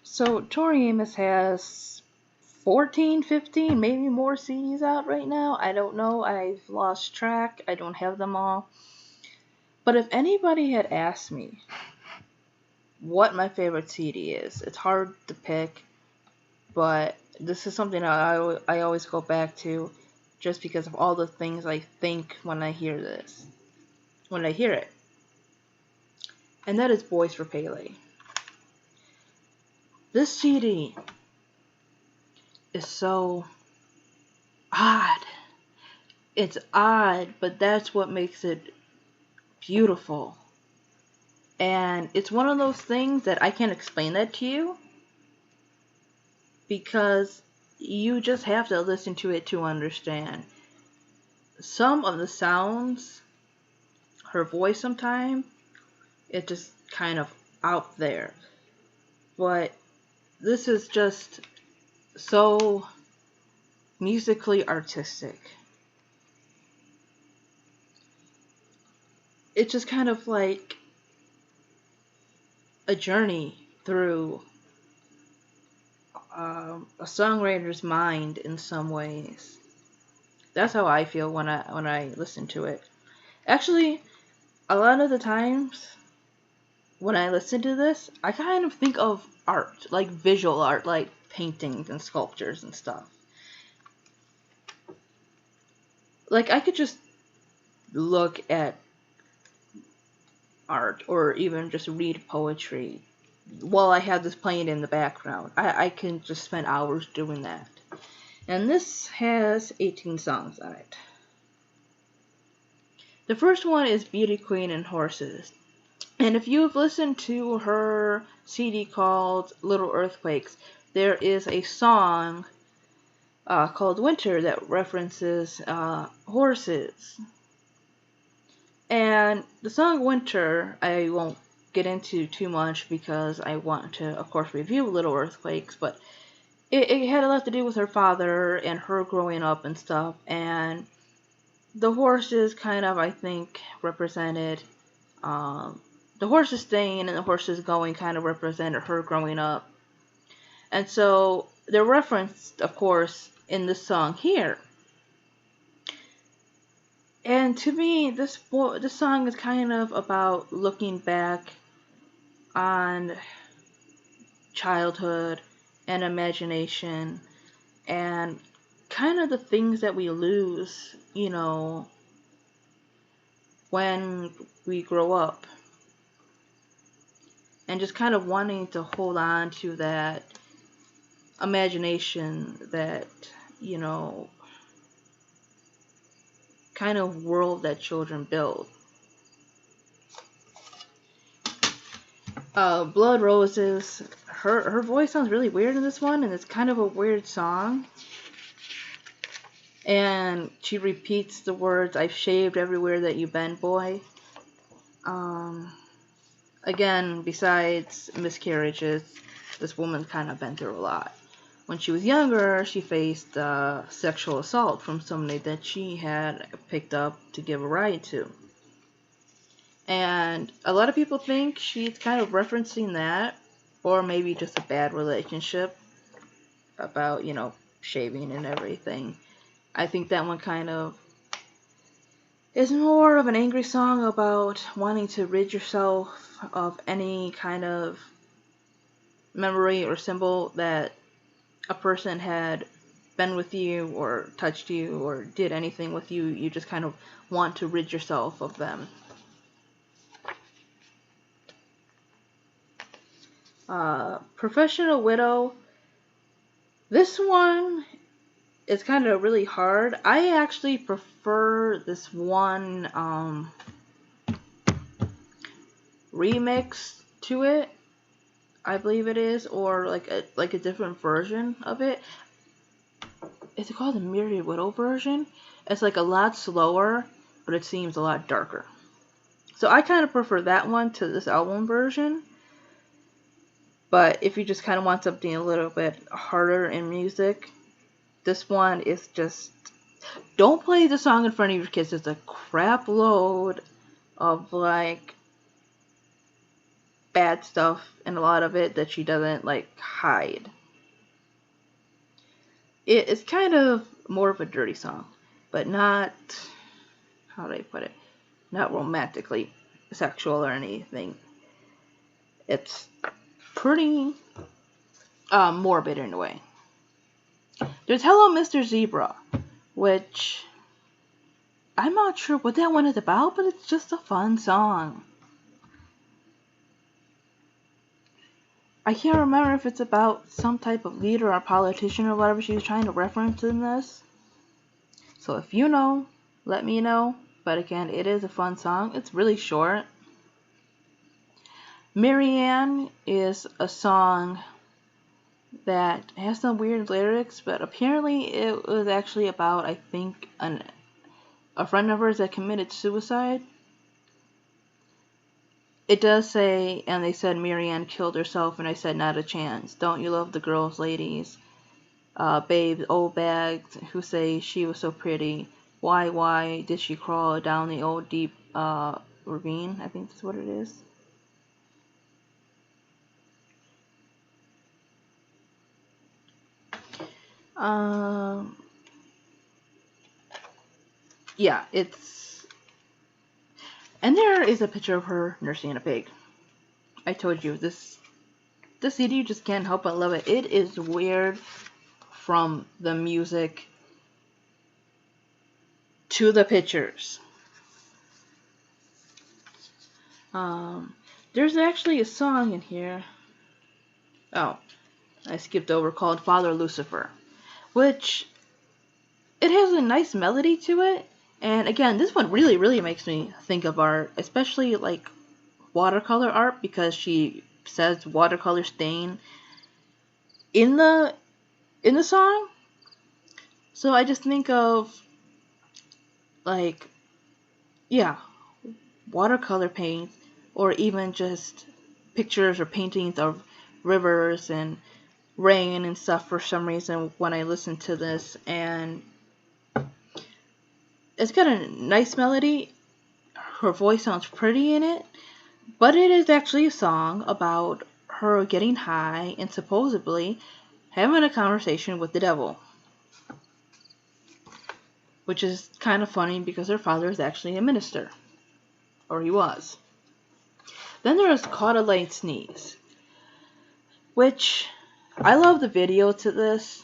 So Tori Amos has 14, 15, maybe more CDs out right now. I don't know. I've lost track. I don't have them all. But if anybody had asked me what my favorite CD is, it's hard to pick, but this is something I always go back to just because of all the things I think when I hear this, when I hear it. And that is Boys for Pele. This CD is so odd. It's odd, but that's what makes it beautiful. And it's one of those things that I can't explain that to you because you just have to listen to it to understand. Some of the sounds, her voice sometimes, it's just kind of out there. But this is just so musically artistic. It's just kind of like a journey through a songwriter's mind in some ways. That's how I feel when I listen to it. Actually, a lot of the times when I listen to this, I kind of think of art, like visual art, like paintings and sculptures and stuff. Like I could just look at art or even just read poetry while I have this playing in the background. I can just spend hours doing that. And this has 18 songs on it. The first one is Beauty Queen and Horses. And if you've listened to her CD called Little Earthquakes, there is a song called Winter that references horses. And the song Winter, I won't get into too much because I want to, of course, review Little Earthquakes, but it had a lot to do with her father and her growing up and stuff. And the horses kind of, I think, represented the horses staying and the horses going kind of represented her growing up. And so they're referenced, of course, in this song here. And to me, this song is kind of about looking back on childhood and imagination and kind of the things that we lose, when we grow up. And just kind of wanting to hold on to that imagination, that, kind of world that children build. Blood Roses, her voice sounds really weird in this one, and it's kind of a weird song. And she repeats the words, "I've shaved everywhere that you've been, boy." Again, besides miscarriages, this woman kind of been through a lot. When she was younger, she faced sexual assault from somebody that she had picked up to give a ride to. And a lot of people think she's kind of referencing that, or maybe just a bad relationship about, shaving and everything. I think that one kind of is more of an angry song about wanting to rid yourself of any kind of memory or symbol that a person had been with you or touched you or did anything with you. You just kind of want to rid yourself of them. Professional Widow. This one is kind of really hard. I actually prefer this one remix to it. I believe it is, or like a different version of it. Is it called the Myriad Widow version? It's like a lot slower, but it seems a lot darker. So I kind of prefer that one to this album version. But if you just kind of want something a little bit harder in music, this one is just... Don't play the song in front of your kids. It's a crap load of like bad stuff in a lot of it that she doesn't like hide. It's kind of more of a dirty song, but not, how do I put it, not romantically sexual or anything. It's pretty morbid in a way. There's Hello Mr. Zebra, which I'm not sure what that one is about, but it's just a fun song. I can't remember if it's about some type of leader or politician or whatever she was trying to reference in this. So if you know, let me know. But again, it is a fun song. It's really short. Marianne is a song that has some weird lyrics, but apparently it was actually about, I think, a friend of hers that committed suicide. It does say, and they said Marianne killed herself, and I said not a chance. Don't you love the girls, ladies? Babes, old bags, who say she was so pretty. Why did she crawl down the old deep ravine? I think that's what it is. Yeah, it's... And there is a picture of her nursing a pig. I told you, this CD, you just can't help but love it. It is weird from the music to the pictures. There's actually a song in here. Oh, I skipped over, called Father Lucifer, which it has a nice melody to it. And again, this one really, really makes me think of art, especially like watercolor art, because she says watercolor stain in the song. So I just think of, like, yeah, watercolor paint, or even just pictures or paintings of rivers and rain and stuff for some reason when I listen to this. And it's got a nice melody. Her voice sounds pretty in it, but it is actually a song about her getting high and supposedly having a conversation with the devil, which is kind of funny because her father is actually a minister, or he was. Then there's Caught a Light Sneeze, which I love the video to this.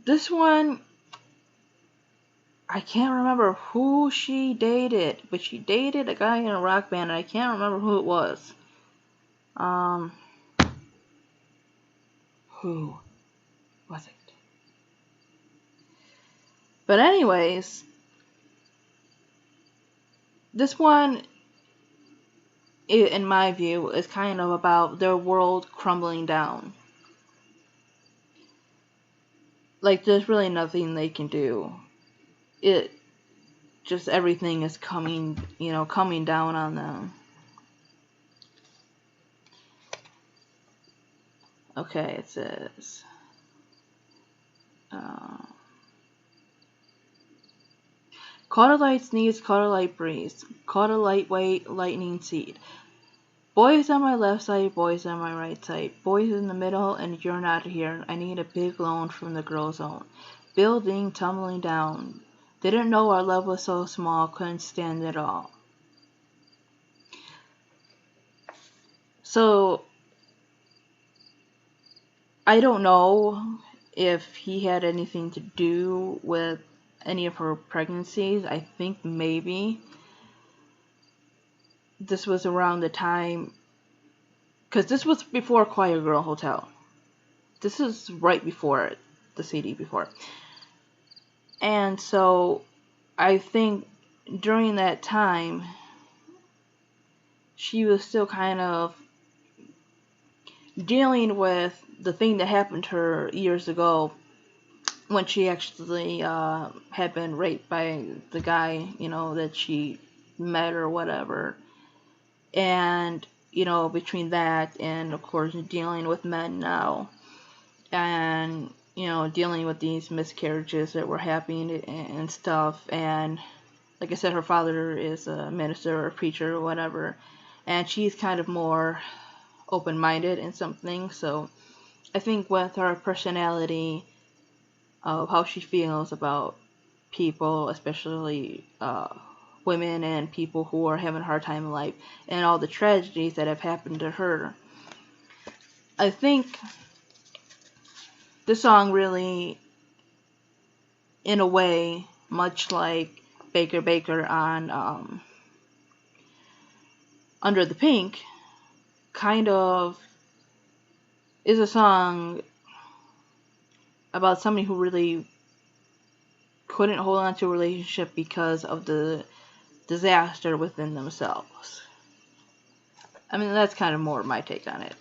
This one, I can't remember who she dated, but she dated a guy in a rock band, and I can't remember who it was. Who was it? But anyways, this one, in my view, is kind of about their world crumbling down. Like, there's really nothing they can do. It just, everything is coming down on them. Okay, it says, caught a light sneeze, caught a light breeze, caught a lightweight lightning seed. Boys on my left side, boys on my right side, boys in the middle, and you're not here. I need a big loan from the girl zone. Building tumbling down. Didn't know our love was so small, couldn't stand it all. So, I don't know if he had anything to do with any of her pregnancies. I think maybe this was around the time, because this was before Choir Girl Hotel. This is right before it, the CD before. And so I think during that time, she was still kind of dealing with the thing that happened to her years ago, when she actually had been raped by the guy, that she met or whatever. And, between that and, of course, dealing with men now, and, dealing with these miscarriages that were happening and stuff. And, like I said, her father is a minister or a preacher or whatever. and she's kind of more open-minded in something. So I think with her personality of how she feels about people, especially women and people who are having a hard time in life, and all the tragedies that have happened to her, I think the song really, in a way, much like Baker Baker on Under the Pink, kind of is a song about somebody who really couldn't hold on to a relationship because of the disaster within themselves. I mean, that's kind of more my take on it.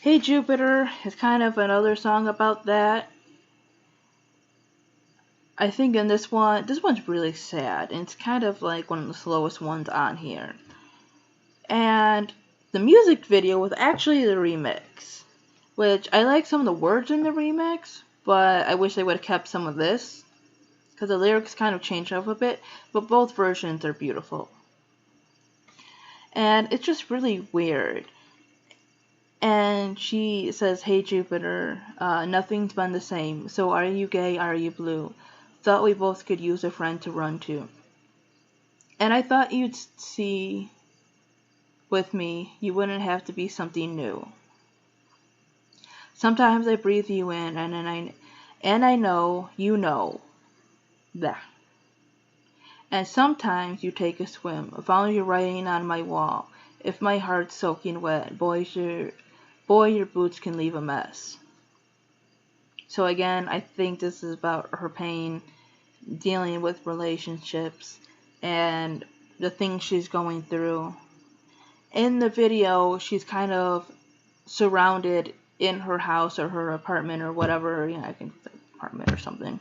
Hey Jupiter is kind of another song about that. I think in this one's really sad, and it's kind of like one of the slowest ones on here. And the music video was actually the remix, which I like some of the words in the remix, but I wish they would have kept some of this, because the lyrics kind of change up a bit, but both versions are beautiful. And it's just really weird. And she says, "Hey Jupiter, nothing's been the same. So are you gay? Are you blue? Thought we both could use a friend to run to. And I thought you'd see with me, you wouldn't have to be something new. Sometimes I breathe you in, and I know you know that. And sometimes you take a swim. Found you writing on my wall. If my heart's soaking wet, boy, your boots can leave a mess." So again, I think this is about her pain, dealing with relationships, and the things she's going through. In the video, she's kind of surrounded in her house or her apartment or whatever, I think it's an apartment or something.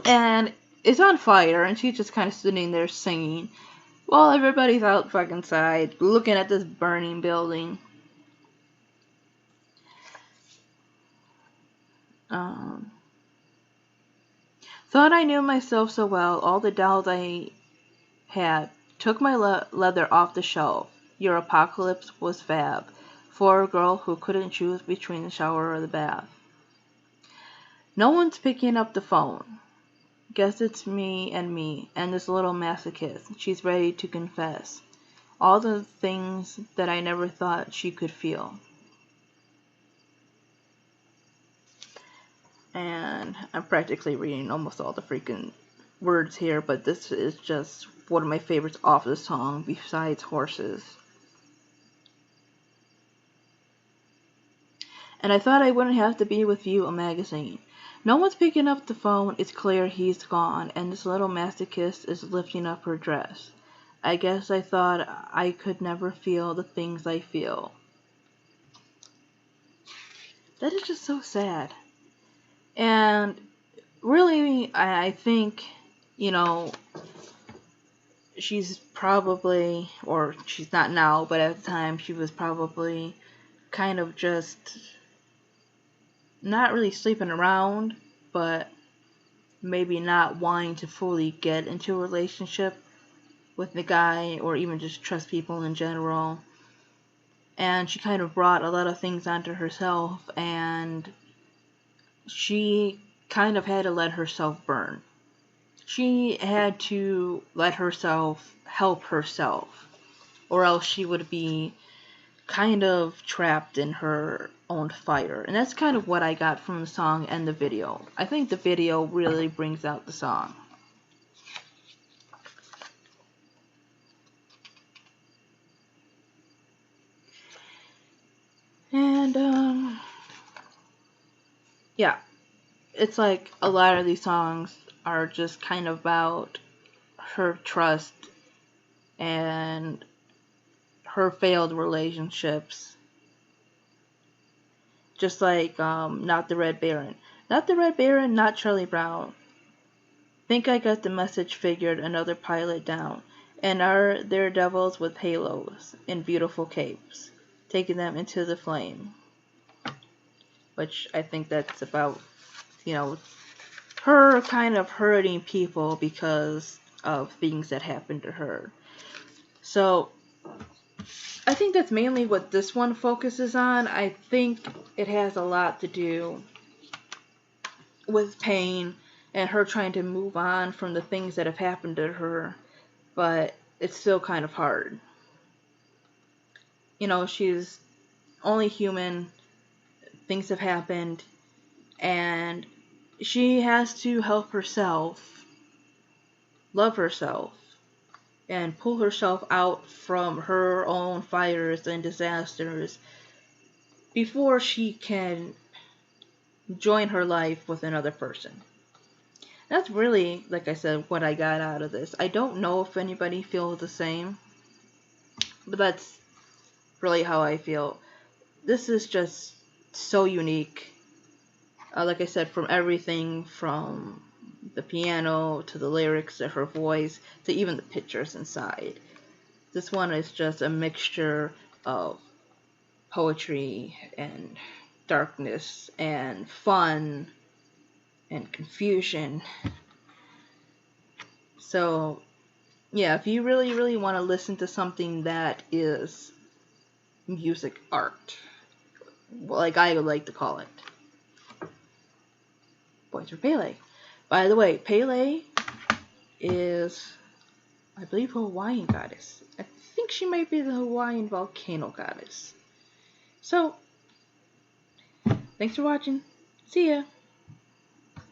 And it's on fire, and she's just kind of sitting there singing while everybody's out fucking side looking at this burning building. Thought I knew myself so well, all the dolls I had. Took my leather off the shelf. Your apocalypse was fab. For a girl who couldn't choose between the shower or the bath. No one's picking up the phone. Guess it's me and this little masochist. She's ready to confess. All the things that I never thought she could feel. And I'm practically reading almost all the freaking words here, but this is just one of my favorites off the song besides Horses. And I thought I wouldn't have to be with you, a magazine. No one's picking up the phone, it's clear he's gone, and this little masochist is lifting up her dress. I guess I thought I could never feel the things I feel. That is just so sad. And really, I think, she's probably, or she's not now, but at the time she was probably kind of just not really sleeping around, but maybe not wanting to fully get into a relationship with the guy or even just trust people in general. And she kind of brought a lot of things onto herself, and she kind of had to let herself burn. She had to let herself help herself, or else she would be kind of trapped in her own fire. And that's kind of what I got from the song and the video. I think the video really brings out the song. And yeah, it's like a lot of these songs are just kind of about her trust and her failed relationships. Just like Not the Red Baron. Not the Red Baron, not Charlie Brown. Think I got the message figured, another pilot down. And are there devils with halos and beautiful capes, taking them into the flame. which I think that's about, you know, her kind of hurting people because of things that happened to her. So I think that's mainly what this one focuses on. I think it has a lot to do with pain and her trying to move on from the things that have happened to her, but it's still kind of hard. She's only human, things have happened, and she has to help herself, love herself, and pull herself out from her own fires and disasters before she can join her life with another person. That's really, like I said, what I got out of this. I don't know if anybody feels the same, but that's really how I feel. This is just so unique. Like I said, from everything from the piano to the lyrics to her voice to even the pictures inside. This one is just a mixture of poetry and darkness and fun and confusion. So, yeah, if you really, really want to listen to something that is music art, like I would like to call it, Boys for Pele. By the way, Pele is, I believe, a Hawaiian goddess. I think she might be the Hawaiian volcano goddess. So, thanks for watching. See ya.